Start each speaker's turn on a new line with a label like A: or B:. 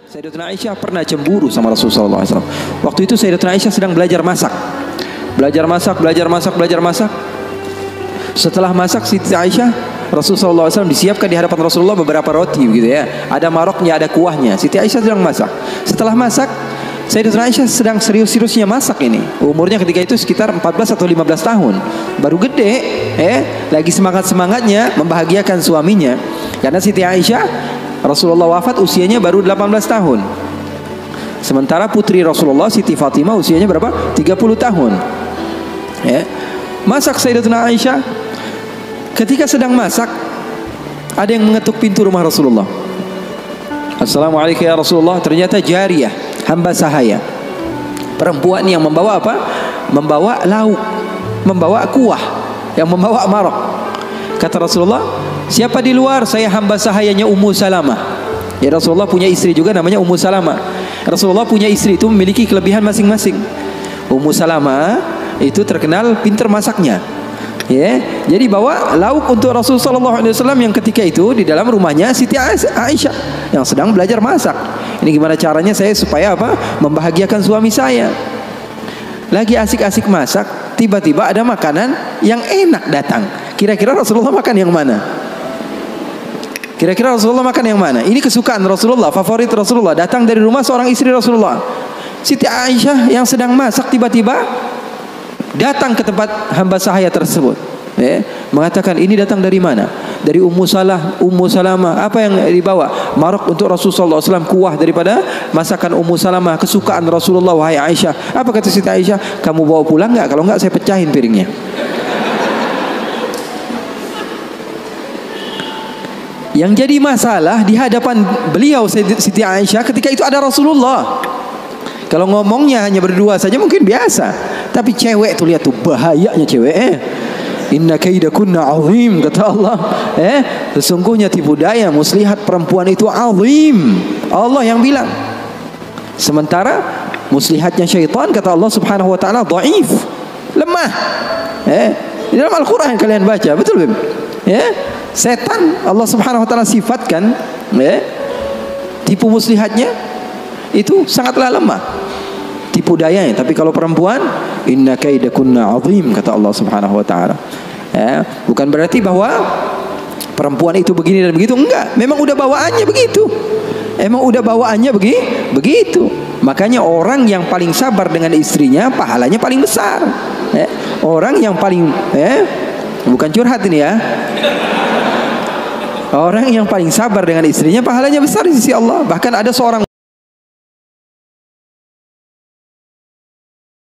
A: Sayyidatuna Aisyah pernah cemburu sama Rasulullah SAW. Waktu itu Sayyidatuna Aisyah sedang belajar masak. Belajar masak. Setelah masak Siti Aisyah, Rasulullah SAW disiapkan di hadapan Rasulullah beberapa roti gitu ya. Ada maroknya, ada kuahnya. Siti Aisyah sedang masak. Setelah masak, Sayyidatuna Aisyah sedang serius-seriusnya masak ini. Umurnya ketika itu sekitar 14 atau 15 tahun. Baru gede, lagi semangat-semangatnya membahagiakan suaminya. Karena Siti Aisyah Rasulullah wafat usianya baru 18 tahun. Sementara putri Rasulullah Siti Fatimah usianya berapa? 30 tahun. Masak Sayyidatuna Aisyah. Ketika sedang masak, ada yang mengetuk pintu rumah Rasulullah. Assalamualaikum ya Rasulullah. Ternyata jariyah, hamba sahaya, perempuan yang membawa apa? Membawa lauk, membawa kuah, yang membawa marok. Kata Rasulullah, siapa di luar? Saya hamba sahayanya Ummu Salamah. Ya, Rasulullah punya istri juga namanya Ummu Salamah. Rasulullah punya istri itu memiliki kelebihan masing-masing. Ummu Salamah itu terkenal pintar masaknya. Ya, jadi bawa lauk untuk Rasulullah SAW yang ketika itu di dalam rumahnya Siti Aisyah yang sedang belajar masak. Ini gimana caranya saya supaya apa? Membahagiakan suami saya. Lagi asik-asik masak, tiba-tiba ada makanan yang enak datang. Kira-kira Rasulullah makan yang mana? Kira-kira Rasulullah makan yang mana? Ini kesukaan Rasulullah, favorit Rasulullah. Datang dari rumah seorang istri Rasulullah. Siti Aisyah yang sedang masak tiba-tiba datang ke tempat hamba sahaya tersebut. Mengatakan, ini datang dari mana? Dari Ummu Salamah. Apa yang dibawa? Marok untuk Rasulullah SAW, kuah daripada masakan Ummu Salamah, kesukaan Rasulullah. Wahai Aisyah. Apa kata Siti Aisyah? Kamu bawa pulang nggak? Kalau nggak saya pecahin piringnya. Yang jadi masalah di hadapan beliau Siti Aisyah ketika itu ada Rasulullah. Kalau ngomongnya hanya berdua saja mungkin biasa, tapi cewek tuh lihat tuh bahayanya cewek. Inna kaidakunna azim, kata Allah. Sesungguhnya tipu daya muslihat perempuan itu azim. Allah yang bilang. Sementara muslihatnya syaitan kata Allah Subhanahu wa taala dhaif, lemah. Di dalam Al-Qur'an kalian baca, betul Beb? Setan Allah Subhanahu wa taala sifatkan tipu muslihatnya itu sangatlah lemah tipu dayanya. Tapi kalau perempuan, inna kaidakunna azim, kata Allah Subhanahu wa taala. Bukan berarti bahwa perempuan itu begini dan begitu, enggak. Memang udah bawaannya begitu. Begitu. Makanya orang yang paling sabar dengan istrinya pahalanya paling besar. Orang yang paling bukan curhat ini ya. Orang yang paling sabar dengan istrinya pahalanya besar di sisi Allah. Bahkan ada seorang